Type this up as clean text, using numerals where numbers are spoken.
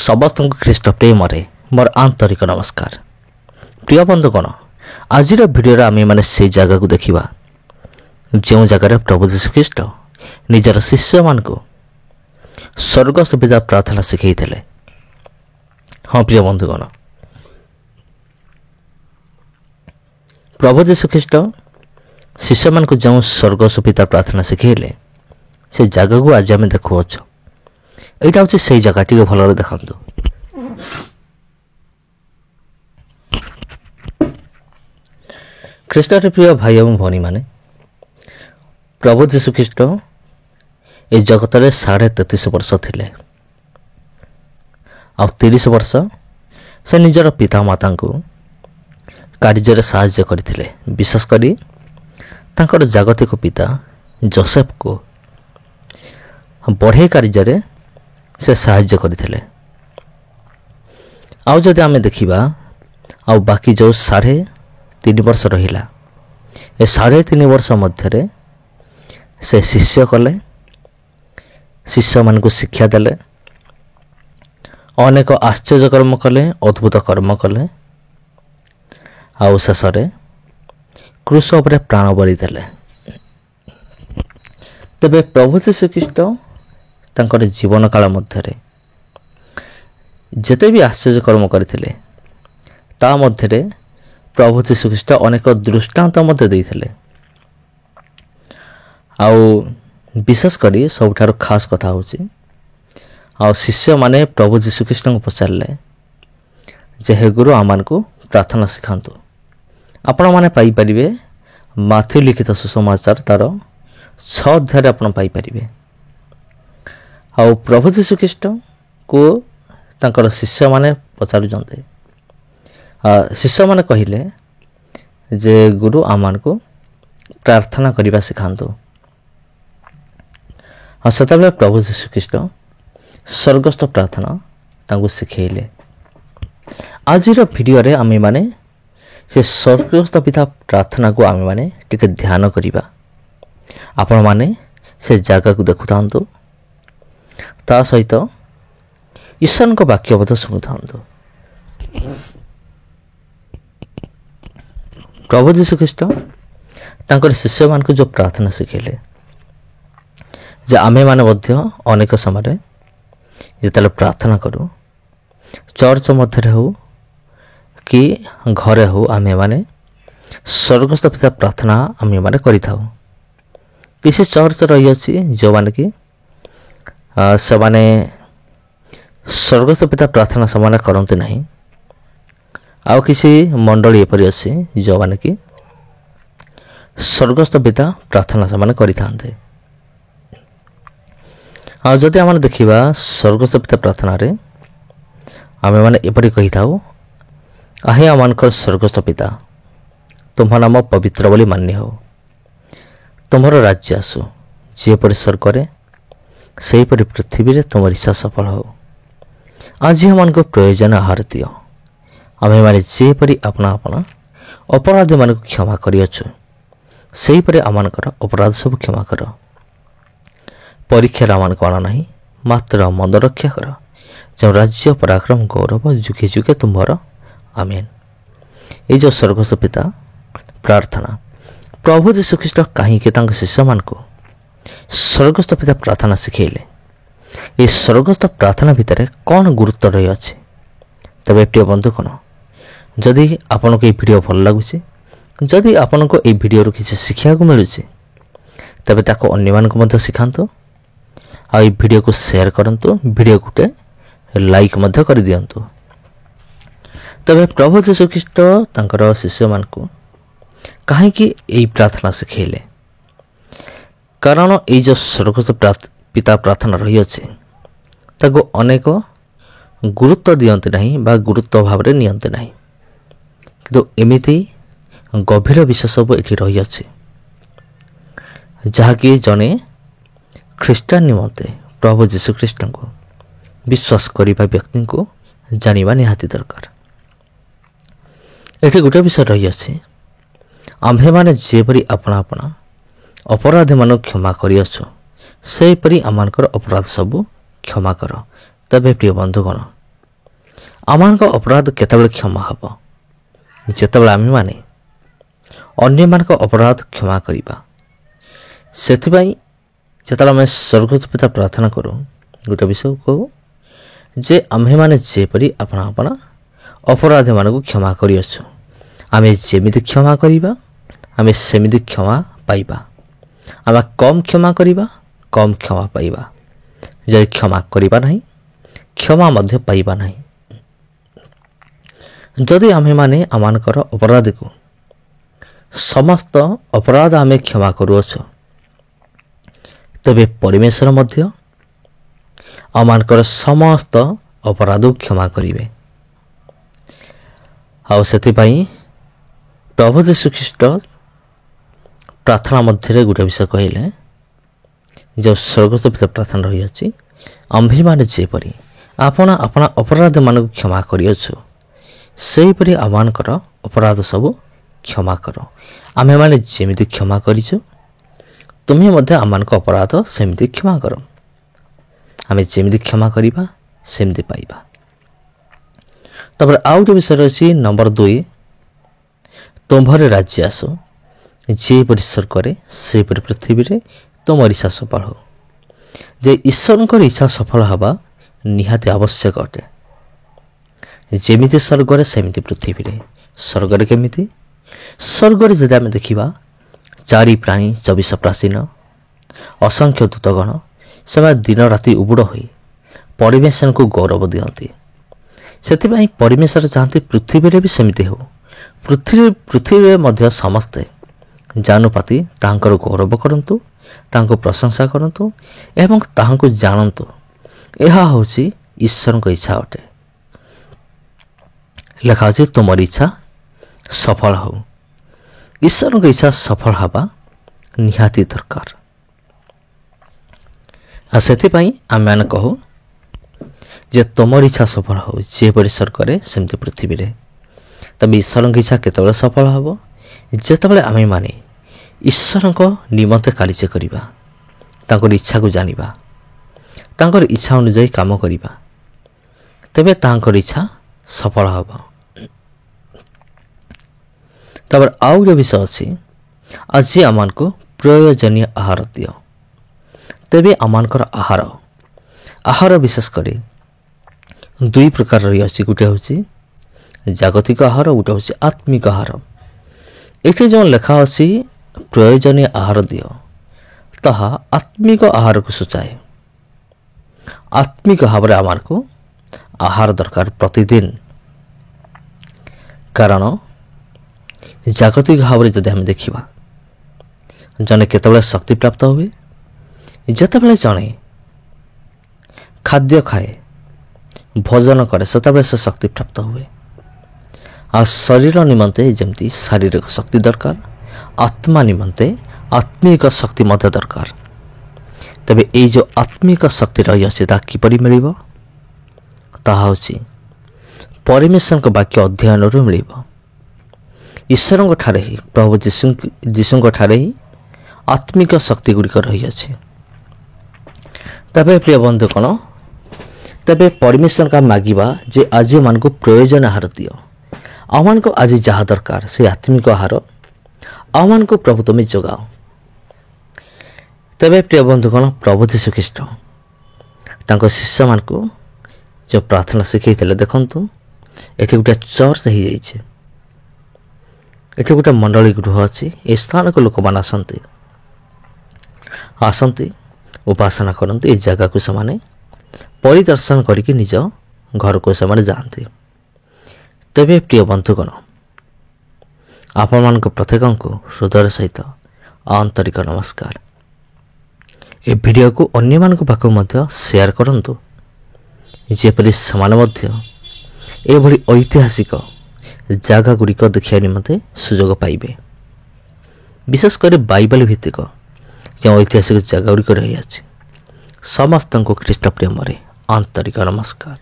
ସମସ୍ତଙ୍କୁ ଖ୍ରୀଷ୍ଟ ପ୍ରେମରେ ମୋର ଆନ୍ତରିକ ନମସ୍କାର। ପ୍ରିୟ ବନ୍ଧୁଗଣ, ଆଜିର ଭିଡ଼ିଓରେ ଆମେମାନେ ସେହି ଜାଗାକୁ ଦେଖିବା ଯେଉଁ ଜାଗାରେ ପ୍ରଭୁ ଯୀଶୁଖ୍ରୀଷ୍ଟ ନିଜର ଶିଷ୍ୟମାନଙ୍କୁ ସ୍ୱର୍ଗ ସୁବିଧା ପ୍ରାର୍ଥନା ଶିଖାଇଥିଲେ। ହଁ ପ୍ରିୟ ବନ୍ଧୁଗଣ, ପ୍ରଭୁ ଯୀଶୁଖ୍ରୀଷ୍ଟ ଶିଷ୍ୟମାନଙ୍କୁ ଯେଉଁ ସ୍ୱର୍ଗ ସୁବିଧା ପ୍ରାର୍ଥନା ଶିଖାଇଲେ ସେ ଜାଗାକୁ ଆଜି ଆମେ ଦେଖୁଅଛୁ। ଏଇଟା ହେଉଛି ସେଇ ଜାଗା, ଟିକେ ଭଲରେ ଦେଖନ୍ତୁ। ଖ୍ରୀଷ୍ଟରେ ପ୍ରିୟ ଭାଇ ଏବଂ ଭଉଣୀମାନେ, ପ୍ରଭୁ ଯୀଶୁଖ୍ରୀଷ୍ଟ ଏ ଜଗତରେ 33.5 ବର୍ଷ ଥିଲେ। ଆଉ 30 ବର୍ଷ ସେ ନିଜର ପିତାମାତାଙ୍କୁ କାର୍ଯ୍ୟରେ ସାହାଯ୍ୟ କରିଥିଲେ। ବିଶେଷ କରି ତାଙ୍କର ଜାଗତିକ ପିତା ଯୋସେଫଙ୍କୁ ବଢ଼େଇ କାର୍ଯ୍ୟରେ ସେ ସାହାଯ୍ୟ କରିଥିଲେ। ଆଉ ଯଦି ଆମେ ଦେଖିବା, ଆଉ ବାକି ଯେଉଁ 3.5 ବର୍ଷ ରହିଲା, ଏ 3.5 ବର୍ଷ ମଧ୍ୟରେ ସେ ଶିଷ୍ୟ କଲେ, ଶିଷ୍ୟମାନଙ୍କୁ ଶିକ୍ଷା ଦେଲେ, ଅନେକ ଆଶ୍ଚର୍ଯ୍ୟ କର୍ମ କଲେ, ଅଦ୍ଭୁତ କର୍ମ କଲେ, ଆଉ ଶେଷରେ କ୍ରୁଶ ଉପରେ ପ୍ରାଣ ବଳି ଦେଲେ। ତେବେ ପ୍ରଭୁ ଯୀଶୁଖ୍ରୀଷ୍ଟ ତାଙ୍କର ଜୀବନ କାଳ ମଧ୍ୟରେ ଯେତେ ବି ଆଶ୍ଚର୍ଯ୍ୟ କର୍ମ କରିଥିଲେ, ତା ମଧ୍ୟରେ ପ୍ରଭୁ ଯୀଶୁଖ୍ରୀଷ୍ଟ ଅନେକ ଦୃଷ୍ଟାନ୍ତ ମଧ୍ୟ ଦେଇଥିଲେ। ଆଉ ବିଶେଷ କରି ସବୁଠାରୁ ଖାସ୍ କଥା ହେଉଛି, ଆଉ ଶିଷ୍ୟମାନେ ପ୍ରଭୁ ଯୀଶୁଖ୍ରୀଷ୍ଟଙ୍କୁ ପଚାରିଲେ ଯେ ହେ ଗୁରୁ, ଆମମାନଙ୍କୁ ପ୍ରାର୍ଥନା ଶିଖାନ୍ତୁ। ଆପଣମାନେ ପାଇପାରିବେ ମାଥ୍ୟୁ ଲିଖିତ ସୁସମାଚାର ତାର 6 ଅଧ୍ୟାୟରେ ଆପଣ ପାଇପାରିବେ। ଆଉ ପ୍ରଭୁ ଯୀଶୁଖ୍ରୀଷ୍ଟଙ୍କୁ ତାଙ୍କର ଶିଷ୍ୟମାନେ ପଚାରୁଛନ୍ତି, ଶିଷ୍ୟମାନେ କହିଲେ ଯେ ଗୁରୁ, ଆମମାନଙ୍କୁ ପ୍ରାର୍ଥନା କରିବା ଶିଖାନ୍ତୁ। ଆଉ ସେତେବେଳେ ପ୍ରଭୁ ଯୀଶୁଖ୍ରୀଷ୍ଟ ସ୍ୱର୍ଗସ୍ଥ ପ୍ରାର୍ଥନା ତାଙ୍କୁ ଶିଖାଇଲେ। ଆଜିର ଭିଡ଼ିଓରେ ଆମେମାନେ ସେ ସ୍ୱର୍ଗସ୍ଥ ପିତା ପ୍ରାର୍ଥନାକୁ ଆମେମାନେ ଟିକେ ଧ୍ୟାନ କରିବା। ଆପଣମାନେ ସେ ଜାଗାକୁ ଦେଖୁଥାନ୍ତୁ, ତା ସହିତ ଈଶ୍ୱରଙ୍କ ବାକ୍ୟ ମଧ୍ୟ ଶୁଣୁଥାନ୍ତୁ। ପ୍ରଭୁ ଯୀଶୁଖ୍ରୀଷ୍ଟ ତାଙ୍କର ଶିଷ୍ୟମାନଙ୍କୁ ଯେଉଁ ପ୍ରାର୍ଥନା ଶିଖାଇଲେ, ଯେ ଆମେମାନେ ମଧ୍ୟ ଅନେକ ସମୟରେ ଯେତେବେଳେ ପ୍ରାର୍ଥନା କରୁ, ଚର୍ଚ୍ଚ ମଧ୍ୟରେ ହେଉ କି ଘରେ ହେଉ, ଆମେମାନେ ସ୍ୱର୍ଗସ୍ଥ ପିତା ପ୍ରାର୍ଥନା ଆମେମାନେ କରିଥାଉ। କିଛି ଚର୍ଚ୍ଚ ରହିଅଛି ଯେଉଁମାନେ କି ସେମାନେ ସ୍ୱର୍ଗସ୍ଥ ପିତା ପ୍ରାର୍ଥନା ସେମାନେ କରନ୍ତି ନାହିଁ। ଆଉ କିଛି ମଣ୍ଡଳୀ ଏପରି ଅଛି ଯେଉଁମାନେ କି ସ୍ୱର୍ଗସ୍ଥ ପିତା ପ୍ରାର୍ଥନା ସେମାନେ କରିଥାନ୍ତି। ଆଉ ଯଦି ଆମେ ଦେଖିବା ସ୍ୱର୍ଗସ୍ଥ ପିତା ପ୍ରାର୍ଥନାରେ ଆମେମାନେ ଏପରି କହିଥାଉ, ଆହେ ଆମମାନଙ୍କର ସ୍ୱର୍ଗସ୍ଥ ପିତା, ତୁମ ନାମ ପବିତ୍ର ବୋଲି ମାନ୍ୟ ହେଉ, ତୁମର ରାଜ୍ୟ ଆସୁ, ଯେପରି ସ୍ୱର୍ଗରେ ସେହିପରି ପୃଥିବୀରେ ତୁମର ଇଚ୍ଛା ସଫଳ ହେଉ। ଆଜି ଆମମାନଙ୍କୁ ପ୍ରୟୋଜନ ଆହାର ଦିଅ। ଆମେମାନେ ଯେପରି ଆପଣା ଅପରାଧୀମାନଙ୍କୁ କ୍ଷମା କରିଅଛୁ, ସେହିପରି ଆମମାନଙ୍କର ଅପରାଧ ସବୁ କ୍ଷମା କର। ପରୀକ୍ଷାରେ ଆମମାନଙ୍କୁ ଆଣ ନାହିଁ, ମାତ୍ର ମନ୍ଦ ରକ୍ଷା କର, ଯେଉଁ ରାଜ୍ୟ ପରାକ୍ରମ ଗୌରବ ଯୁଗେ ଯୁଗେ ତୁମର। ଆମେନ୍। ଏଇ ଯେଉଁ ସ୍ୱର୍ଗସ୍ଥ ପିତା ପ୍ରାର୍ଥନା, ପ୍ରଭୁ ଯୀଶୁଖ୍ରୀଷ୍ଟ କାହିଁକି ତାଙ୍କ ଶିଷ୍ୟମାନଙ୍କୁ ସ୍ୱର୍ଗସ୍ଥ ପିତା ପ୍ରାର୍ଥନା ଶିଖାଇଲେ? ଏହି ସ୍ୱର୍ଗସ୍ଥ ପ୍ରାର୍ଥନା ଭିତରେ କ'ଣ ଗୁରୁତ୍ୱ ରହିଅଛି? ତେବେ ପ୍ରିୟ ବନ୍ଧୁଗଣ, ଯଦି ଆପଣଙ୍କୁ ଏହି ଭିଡ଼ିଓ ଭଲ ଲାଗୁଛି, ଯଦି ଆପଣଙ୍କୁ ଏହି ଭିଡ଼ିଓରୁ କିଛି ଶିଖିବାକୁ ମିଳୁଛି, ତେବେ ତାକୁ ଅନ୍ୟମାନଙ୍କୁ ମଧ୍ୟ ଶିଖାନ୍ତୁ। ଆଉ ଏହି ଭିଡ଼ିଓକୁ ସେୟାର କରନ୍ତୁ, ଭିଡ଼ିଓକୁ ଗୋଟେ ଲାଇକ୍ ମଧ୍ୟ କରିଦିଅନ୍ତୁ। ତେବେ ପ୍ରଭୁ ଯୀଶୁଖ୍ରୀଷ୍ଟ ତାଙ୍କର ଶିଷ୍ୟମାନଙ୍କୁ କାହିଁକି ଏହି ପ୍ରାର୍ଥନା ଶିଖାଇଲେ? କାରଣ ଏଇ ଯେଉଁ ସ୍ୱର୍ଗସ୍ଥ ପିତା ପ୍ରାର୍ଥନା ରହିଅଛି, ତାକୁ ଅନେକ ଗୁରୁତ୍ୱ ଦିଅନ୍ତି ନାହିଁ ବା ଗୁରୁତ୍ୱ ଭାବରେ ନିଅନ୍ତି ନାହିଁ। କିନ୍ତୁ ଏମିତି ଗଭୀର ବିଷୟ ସବୁ ଏଠି ରହିଅଛି, ଯାହାକି ଜଣେ ଖ୍ରୀଷ୍ଟିଆନ ନିମନ୍ତେ ପ୍ରଭୁ ଯୀଶୁଖ୍ରୀଷ୍ଟଙ୍କୁ ବିଶ୍ୱାସ କରିବା ବ୍ୟକ୍ତିଙ୍କୁ ଜାଣିବା ନିହାତି ଦରକାର। ଏଠି ଗୋଟେ ବିଷୟ ରହିଅଛି, ଆମ୍ଭେମାନେ ଯେପରି ଆପଣା ଅପରାଧୀମାନଙ୍କୁ କ୍ଷମା କରିଅଛୁ, ସେହିପରି ଆମମାନଙ୍କର ଅପରାଧ ସବୁ କ୍ଷମା କର। ତେବେ ପ୍ରିୟ ବନ୍ଧୁଗଣ, ଆମମାନଙ୍କ ଅପରାଧ କେତେବେଳେ କ୍ଷମା ହେବ? ଯେତେବେଳେ ଆମେମାନେ ଅନ୍ୟମାନଙ୍କ ଅପରାଧ କ୍ଷମା କରିବା। ସେଥିପାଇଁ ଯେତେବେଳେ ଆମେ ସ୍ୱର୍ଗସ୍ଥ ପିତା ପ୍ରାର୍ଥନା କରୁ, ଗୋଟେ ବିଷୟ କହୁ ଯେ ଆମ୍ଭେମାନେ ଯେପରି ଆପଣା ଆପଣା ଅପରାଧୀମାନଙ୍କୁ କ୍ଷମା କରିଅଛୁ, ଆମେ ଯେମିତି କ୍ଷମା କରିବା ଆମେ ସେମିତି କ୍ଷମା ପାଇବା। ଆମେ କମ୍ କ୍ଷମା କରିବା, କମ୍ କ୍ଷମା ପାଇବା। ଯଦି କ୍ଷମା କରିବା ନାହିଁ, କ୍ଷମା ମଧ୍ୟ ପାଇବା ନାହିଁ। ଯଦି ଆମେମାନେ ଆମମାନଙ୍କର ଅପରାଧୀକୁ ସମସ୍ତ ଅପରାଧ ଆମେ କ୍ଷମା କରୁଅଛୁ, ତେବେ ପରମେଶ୍ୱର ମଧ୍ୟ ଆମମାନଙ୍କର ସମସ୍ତ ଅପରାଧକୁ କ୍ଷମା କରିବେ। ଆଉ ସେଥିପାଇଁ ପ୍ରଭୁ ଯୀଶୁଖ୍ରୀଷ୍ଟ ପ୍ରାର୍ଥନା ମଧ୍ୟରେ ଗୋଟେ ବିଷୟ କହିଲେ, ଯେଉଁ ସ୍ୱର୍ଗସ୍ଥ ପିତା ପ୍ରାର୍ଥନା ରହିଅଛି, ଆମ୍ଭେମାନେ ଯେପରି ଆପଣା ଆପଣା ଅପରାଧମାନଙ୍କୁ କ୍ଷମା କରିଅଛୁ, ସେହିପରି ଆମମାନଙ୍କର ଅପରାଧ ସବୁ କ୍ଷମା କର। ଆମେମାନେ ଯେମିତି କ୍ଷମା କରିଛୁ, ତୁମେ ମଧ୍ୟ ଆମମାନଙ୍କ ଅପରାଧ ସେମିତି କ୍ଷମା କର। ଆମେ ଯେମିତି କ୍ଷମା କରିବା ସେମିତି ପାଇବା। ତାପରେ ଆଉ ଗୋଟେ ବିଷୟ ରହିଛି ନମ୍ବର 2, ତୁମ୍ଭରେ ରାଜ୍ୟ ଆସୁ, ଯେପରି ସ୍ୱର୍ଗରେ ସେହିପରି ପୃଥିବୀରେ ତୁମର ଇଚ୍ଛା ସଫଳ ହେଉ। ଯେ ଈଶ୍ୱରଙ୍କର ଇଚ୍ଛା ସଫଳ ହେବା ନିହାତି ଆବଶ୍ୟକ ଅଟେ। ଯେମିତି ସ୍ୱର୍ଗରେ ସେମିତି ପୃଥିବୀରେ। ସ୍ୱର୍ଗରେ କେମିତି? ସ୍ୱର୍ଗରେ ଯଦି ଆମେ ଦେଖିବା, 4 ପ୍ରାଣୀ, 24 ପ୍ରାଚୀନ, ଅସଂଖ୍ୟ ଦୂତଗଣ, ସେମାନେ ଦିନ ରାତି ଉବୁଡ଼ ହୋଇ ପରମେଶ୍ୱରଙ୍କୁ ଗୌରବ ଦିଅନ୍ତି। ସେଥିପାଇଁ ପରମେଶ୍ୱର ଚାହାନ୍ତି ପୃଥିବୀରେ ବି ସେମିତି ହେଉ। ପୃଥିବୀରେ ମଧ୍ୟ ସମସ୍ତେ ଜାନୁପାତି ତାଙ୍କର ଗୌରବ କରନ୍ତୁ, ତାଙ୍କୁ ପ୍ରଶଂସା କରନ୍ତୁ ଏବଂ ତାହାଙ୍କୁ ଜାଣନ୍ତୁ। ଏହା ହେଉଛି ଈଶ୍ୱରଙ୍କ ଇଚ୍ଛା ଅଟେ। ଲେଖା ଅଛି, ତୁମର ଇଚ୍ଛା ସଫଳ ହେଉ। ଈଶ୍ୱରଙ୍କ ଇଚ୍ଛା ସଫଳ ହେବା ନିହାତି ଦରକାର। ଆଉ ସେଥିପାଇଁ ଆମେମାନେ କହୁ ଯେ ତୁମର ଇଚ୍ଛା ସଫଳ ହେଉ, ଯେପରି ସ୍ୱର୍ଗରେ ସେମିତି ପୃଥିବୀରେ। ତେବେ ଈଶ୍ୱରଙ୍କ ଇଚ୍ଛା କେତେବେଳେ ସଫଳ ହେବ? ଯେତେବେଳେ ଆମେମାନେ ଈଶ୍ୱରଙ୍କ ନିମନ୍ତେ କାର୍ଯ୍ୟ କରିବା, ତାଙ୍କର ଇଚ୍ଛାକୁ ଜାଣିବା, ତାଙ୍କର ଇଚ୍ଛା ଅନୁଯାୟୀ କାମ କରିବା, ତେବେ ତାଙ୍କର ଇଚ୍ଛା ସଫଳ ହେବ। ତାପରେ ଆଉ ଗୋଟେ ବିଷୟ ଅଛି, ଆଜି ଆମମାନଙ୍କୁ ପ୍ରୟୋଜନୀୟ ଆହାର ଦିଅ। ତେବେ ଆମମାନଙ୍କର ଆହାର ବିଶେଷ କରି 2 ପ୍ରକାର ରହିଅଛି। ଗୋଟେ ହେଉଛି ଜାଗତିକ ଆହାର, ଗୋଟେ ହେଉଛି ଆତ୍ମିକ ଆହାର। ଏଠି ଯେଉଁ ଲେଖା ଅଛି ପ୍ରୟୋଜନୀୟ ଆହାର ଦିଅ, ତାହା ଆତ୍ମିକ ଆହାରକୁ ସୂଚାଏ। ଆତ୍ମିକ ଭାବରେ ଆମକୁ ଆହାର ଦରକାର ପ୍ରତିଦିନ। କାରଣ ଜାଗତିକ ଭାବରେ ଯଦି ଆମେ ଦେଖିବା, ଜଣେ କେତେବେଳେ ଶକ୍ତି ପ୍ରାପ୍ତ ହୁଏ? ଯେତେବେଳେ ଜଣେ ଖାଦ୍ୟ ଖାଏ, ଭୋଜନ କରେ, ସେତେବେଳେ ସେ ଶକ୍ତି ପ୍ରାପ୍ତ ହୁଏ। ଆଉ ଶରୀର ନିମନ୍ତେ ଯେମିତି ଶାରୀରିକ ଶକ୍ତି ଦରକାର, ଆତ୍ମା ନିମନ୍ତେ ଆତ୍ମିକ ଶକ୍ତି ମଧ୍ୟ ଦରକାର। ତେବେ ଏଇ ଯେଉଁ ଆତ୍ମିକ ଶକ୍ତି ରହିଅଛି, ତାହା କିପରି ମିଳିବ? ତାହା ହେଉଛି ପରମେଶ୍ୱରଙ୍କ ବାକ୍ୟ ଅଧ୍ୟୟନରୁ ମିଳିବ। ଈଶ୍ୱରଙ୍କ ଠାରେ ହିଁ, ପ୍ରଭୁ ଯୀଶୁଙ୍କ ଠାରେ ହିଁ ଆତ୍ମିକ ଶକ୍ତି ଗୁଡ଼ିକ ରହିଅଛି। ତେବେ ପ୍ରିୟ ବନ୍ଧୁଗଣ, ତେବେ ପରମେଶ୍ୱରଙ୍କୁ ମାଗିବା ଯେ ଆଜି ମାନଙ୍କୁ ପ୍ରୟୋଜନ ଆହାର ଦିଅ। ଆମମାନଙ୍କୁ ଆଜି ଯାହା ଦରକାର ସେ ଆତ୍ମିକ ଆହାର ଆମମାନଙ୍କୁ ପ୍ରଭୁ ତୁମେ ଯୋଗାଅ। ତେବେ ପ୍ରିୟ ବନ୍ଧୁଗଣ, ପ୍ରଭୁ ଯୀଶୁଖ୍ରୀଷ୍ଟ ତାଙ୍କ ଶିଷ୍ୟମାନଙ୍କୁ ଯେଉଁ ପ୍ରାର୍ଥନା ଶିଖାଇଥିଲେ, ଦେଖନ୍ତୁ ଏଠି ଗୋଟେ ଚର୍ଚ୍ଚ ହେଇଯାଇଛି, ଏଠି ଗୋଟେ ମଣ୍ଡଳୀ ଗୃହ ଅଛି। ଏ ସ୍ଥାନକୁ ଲୋକମାନେ ଆସନ୍ତି, ଉପାସନା କରନ୍ତି। ଏ ଜାଗାକୁ ସେମାନେ ପରିଦର୍ଶନ କରିକି ନିଜ ଘରକୁ ସେମାନେ ଯାଆନ୍ତି। ତେବେ ପ୍ରିୟ ବନ୍ଧୁଗଣ, ଆପଣମାନଙ୍କ ପ୍ରତ୍ୟେକଙ୍କୁ ହୃଦୟ ସହିତ ଆନ୍ତରିକ ନମସ୍କାର। ଏ ଭିଡ଼ିଓକୁ ଅନ୍ୟମାନଙ୍କ ପାଖକୁ ମଧ୍ୟ ସେୟାର କରନ୍ତୁ, ଯେପରି ସେମାନେ ମଧ୍ୟ ଏଭଳି ଐତିହାସିକ ଜାଗା ଗୁଡ଼ିକ ଦେଖିବା ନିମନ୍ତେ ସୁଯୋଗ ପାଇବେ। ବିଶେଷ କରି ବାଇବେଲ ଭିତ୍ତିକ ଯେଉଁ ଐତିହାସିକ ଜାଗା ଗୁଡ଼ିକ ରହିଅଛି, ସମସ୍ତଙ୍କୁ ଖ୍ରୀଷ୍ଟ ପ୍ରେମରେ ଆନ୍ତରିକ ନମସ୍କାର।